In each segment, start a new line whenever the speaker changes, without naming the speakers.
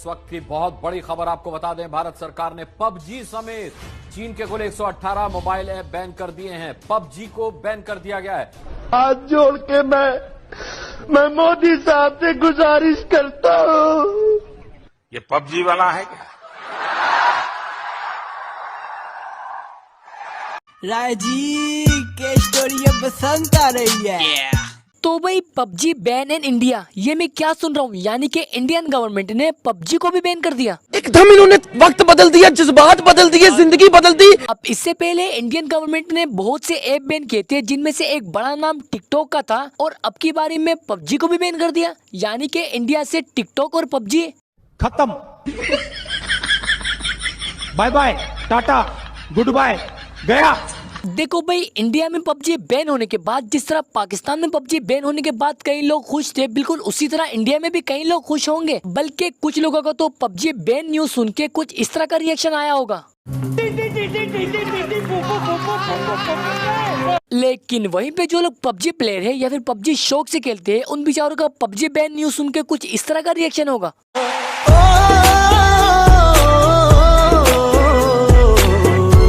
इस वक्त की बहुत बड़ी खबर आपको बता दें, भारत सरकार ने पबजी समेत चीन के कुल 118 मोबाइल ऐप बैन कर दिए हैं। पबजी को बैन कर दिया गया है।
हाथ जोड़ के मैं मोदी साहब से गुजारिश करता हूँ।
ये पबजी वाला है क्या?
राजी के स्टोरी अब पसंद आ रही है।
तो भाई पबजी बैन इन इंडिया, ये मैं क्या सुन रहा हूँ, यानी कि इंडियन गवर्नमेंट ने पबजी को भी बैन कर दिया।
एकदम इन्होंने वक्त बदल दिया, जज्बात बदल दिए, जिंदगी बदल दी।
अब इससे पहले इंडियन गवर्नमेंट ने बहुत से ऐप बैन किए थे, जिनमें से एक बड़ा नाम टिकटॉक का था, और अब की बारी में पबजी को भी बैन कर दिया। यानी कि इंडिया से टिकटॉक और पबजी
खत्म। Bye bye, tata, goodbye, गया।
देखो भाई, इंडिया में पबजी बैन होने के बाद जिस तरह पाकिस्तान में पबजी बैन होने के बाद कई लोग खुश थे, बिल्कुल उसी तरह इंडिया में भी कई लोग खुश होंगे। बल्कि कुछ लोगों को तो पबजी बैन न्यूज सुन के कुछ इस तरह का रिएक्शन आया होगा। लेकिन वहीं पे जो लोग पबजी प्लेयर है या फिर पबजी शौक से खेलते हैं, उन बेचारों का पबजी बैन न्यूज सुन के कुछ इस तरह का रिएक्शन होगा।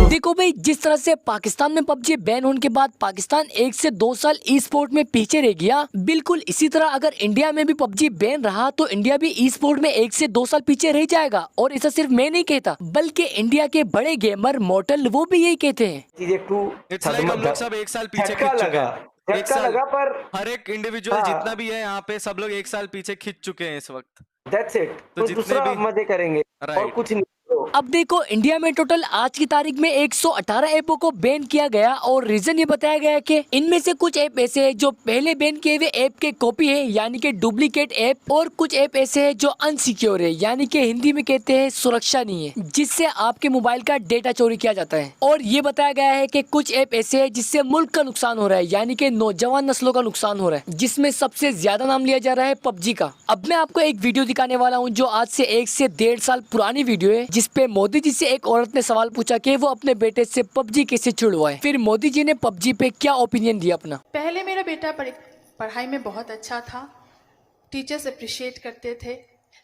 देखो भाई, जिस तरह से पाकिस्तान में पबजी बैन होने के बाद पाकिस्तान 1 से 2 साल ई स्पोर्ट में पीछे रह गया, बिल्कुल इसी तरह अगर इंडिया में भी पबजी बैन रहा तो इंडिया भी ई स्पोर्ट में 1 से 2 साल पीछे रह जाएगा। और ऐसा सिर्फ मैं नहीं कहता, बल्कि इंडिया के बड़े गेमर मोर्टल वो भी यही कहते हैं।
हम लोग सब 1 साल पीछे खिंच चुके हैं। 1 साल पर हर एक इंडिविजुअल जितना भी है यहाँ पे, सब लोग 1 साल पीछे खिंच चुके हैं इस वक्त।
That's it. तो जितने भी मजे करेंगे और कुछ नहीं।
अब देखो, इंडिया में टोटल आज की तारीख में 118 ऐपों को बैन किया गया, और रीजन ये बताया गया कि इनमें से कुछ ऐप ऐसे हैं जो पहले बैन किए हुए ऐप के कॉपी है, यानी कि डुप्लीकेट ऐप, और कुछ ऐप ऐसे हैं जो अनसिक्योर है, यानी कि हिंदी में कहते हैं सुरक्षा नहीं है, जिससे आपके मोबाइल का डेटा चोरी किया जाता है। और ये बताया गया है कि कुछ ऐप ऐसे है जिससे मुल्क का नुकसान हो रहा है, यानी कि नौजवान नस्लों का नुकसान हो रहा है, जिसमें सबसे ज्यादा नाम लिया जा रहा है पबजी का। अब मैं आपको एक वीडियो दिखाने वाला हूँ जो आज से 1 से 1.5 साल पुरानी वीडियो है, जिसपे मोदी जी से एक औरत ने सवाल पूछा कि वो अपने बेटे से पबजी कैसे छुड़वाए। फिर मोदी जी ने पबजी पे क्या ओपिनियन दिया अपना।
पहले मेरा बेटा पढ़ाई में बहुत अच्छा था, टीचर्स अप्रिशिएट करते थे,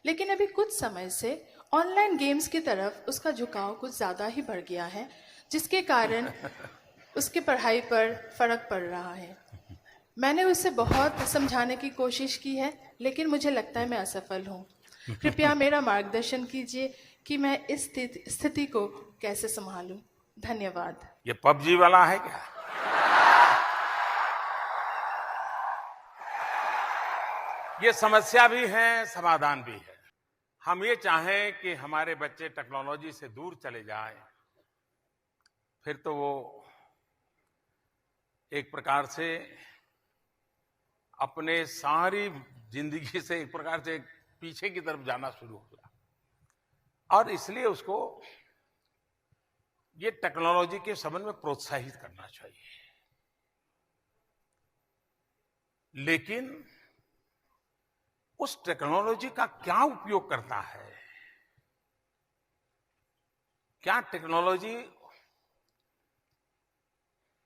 लेकिन अभी कुछ समय से ऑनलाइन गेम्स की तरफ उसका झुकाव कुछ ज़्यादा ही बढ़ गया है, जिसके कारण उसके पढ़ाई पर फर्क पड़ रहा है। मैंने उसे बहुत समझाने की कोशिश की है, लेकिन मुझे लगता है मैं असफल हूँ। कृपया मेरा मार्गदर्शन कीजिए कि मैं इस स्थिति को कैसे संभालूं। धन्यवाद।
ये पबजी वाला है क्या? ये समस्या भी है, समाधान भी है। हम ये चाहें कि हमारे बच्चे टेक्नोलॉजी से दूर चले जाएं, फिर तो वो एक प्रकार से अपने सारी जिंदगी से एक प्रकार से पीछे की तरफ जाना शुरू होगा, और इसलिए उसको ये टेक्नोलॉजी के संबंध में प्रोत्साहित करना चाहिए। लेकिन उस टेक्नोलॉजी का क्या उपयोग करता है? क्या टेक्नोलॉजी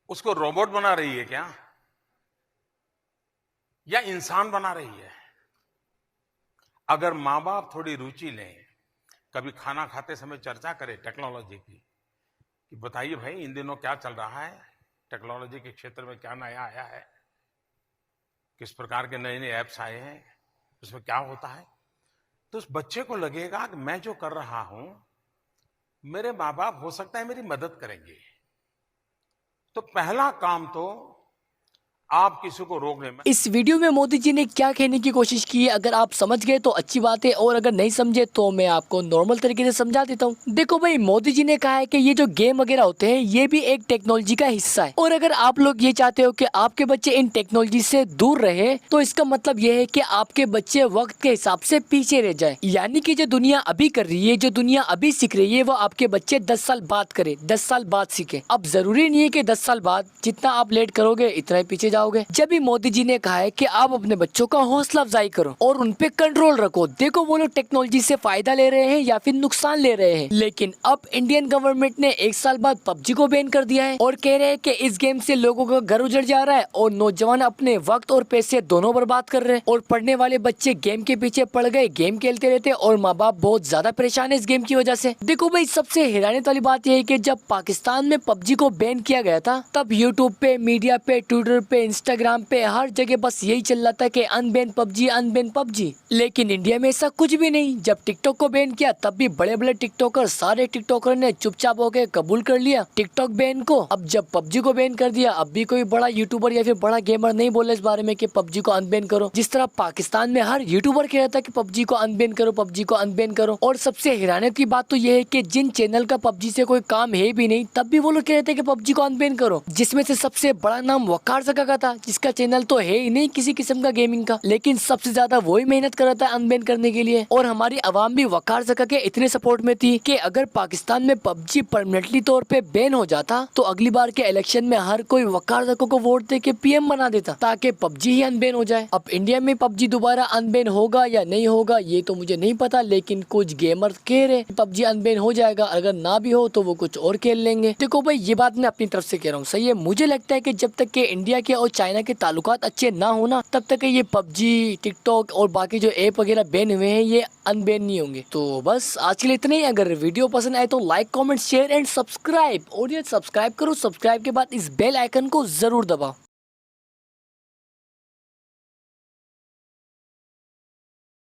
उसको रोबोट बना रही है क्या, या इंसान बना रही है? अगर माँ बाप थोड़ी रुचि लें, कभी खाना खाते समय चर्चा करें टेक्नोलॉजी की, कि बताइए भाई इन दिनों क्या चल रहा है, टेक्नोलॉजी के क्षेत्र में क्या नया आया है, किस प्रकार के नए नए ऐप्स आए हैं, उसमें क्या होता है, तो उस बच्चे को लगेगा कि मैं जो कर रहा हूं, मेरे माँ बाप हो सकता है मेरी मदद करेंगे। तो पहला काम तो आप किसी को रोकने में।
इस वीडियो में मोदी जी ने क्या कहने की कोशिश की है, अगर आप समझ गए तो अच्छी बात है, और अगर नहीं समझे तो मैं आपको नॉर्मल तरीके से समझा देता हूँ। देखो भाई, मोदी जी ने कहा है कि ये जो गेम वगैरह होते हैं ये भी एक टेक्नोलॉजी का हिस्सा है, और अगर आप लोग ये चाहते हो कि आपके बच्चे इन टेक्नोलॉजी से दूर रहे, तो इसका मतलब ये है कि आपके बच्चे वक्त के हिसाब से पीछे रह जाए। यानी कि जो दुनिया अभी कर रही है, जो दुनिया अभी सीख रही है, वो आपके बच्चे 10 साल बाद करे, 10 साल बाद सीखे। अब जरूरी नहीं है कि 10 साल बाद जितना आप लेट करोगे इतना ही पीछे जाओगे। जब भी मोदी जी ने कहा है कि आप अपने बच्चों का हौसला अफजाई करो और उन पे कंट्रोल रखो, देखो वो लोग टेक्नोलॉजी से फायदा ले रहे हैं या फिर नुकसान ले रहे हैं। लेकिन अब इंडियन गवर्नमेंट ने 1 साल बाद पबजी को बैन कर दिया है और कह रहे हैं कि इस गेम से लोगों का घर उजड़ जा रहा है और नौजवान अपने वक्त और पैसे दोनों बर्बाद कर रहे हैं और पढ़ने वाले बच्चे गेम के पीछे पड़ गए, गेम खेलते रहते और माँ बाप बहुत ज्यादा परेशान है इस गेम की वजह से। देखो भाई, सबसे हैरानी वाली बात यह है कि जब पाकिस्तान में पबजी को बैन किया गया था तब यूट्यूब पे, मीडिया पे, ट्विटर पे, इंस्टाग्राम पे, हर जगह बस यही चल रहा था कि अनबैन पबजी, अनबैन पबजी। लेकिन इंडिया में ऐसा कुछ भी नहीं। जब टिकटॉक को बैन किया तब भी बड़े बड़े टिकटॉकर, सारे टिकटॉकर ने चुपचाप होकर कबूल कर लिया टिकटॉक बैन को। अब जब पबजी को बैन कर दिया, अब भी कोई बड़ा यूट्यूबर या फिर बड़ा गेमर नहीं बोला इस बारे में कि पबजी को अनबैन करो। जिस तरह पाकिस्तान में हर यूट्यूबर कह रहा था कि पबजी को अनबैन करो, पबजी को अनबैन करो। और सबसे हैरानी की बात तो ये है कि जिन चैनल का पबजी से कोई काम है भी नहीं तब भी वो लोग कह रहे थे कि पबजी को अनबैन करो। जिसमें से सबसे बड़ा नाम वकार ज़का का था, जिसका चैनल तो है ही नहीं किसी किस्म का गेमिंग का, लेकिन सबसे ज्यादा वही मेहनत कर रहा था अनबैन करने के लिए। और हमारी आवाम भी वकार ज़का के इतने सपोर्ट में थी कि अगर पाकिस्तान में पबजी परमानेंटली तौर पे बैन हो जाता तो अगली बार के इलेक्शन में हर कोई वकार ज़का को वोट दे के पीएम बना देता ताकि पबजी ही अनबैन हो जाए। अब इंडिया में पबजी दोबारा अनबैन होगा या नहीं होगा ये तो मुझे नहीं पता, लेकिन कुछ गेमर कह रहे पबजी अनबैन हो जाएगा। अगर ना भी हो तो वो कुछ और खेल लेंगे। देखो भाई, ये बात मैं अपनी तरफ से कह रहा हूँ, सही है। मुझे लगता है कि जब तक के इंडिया के और चाइना के ताल्लुकात अच्छे ना होना तब तक ये पबजी, टिकटॉक और बाकी जो ऐप वगैरह बैन हुए हैं ये अनबैन नहीं होंगे। तो बस आज के लिए इतना ही। अगर वीडियो पसंद आए तो like, comment, share and subscribe. और ये सब्सक्राइब करो, सब्सक्राइब के बाद इस बेल आइकन को जरूर दबाओ।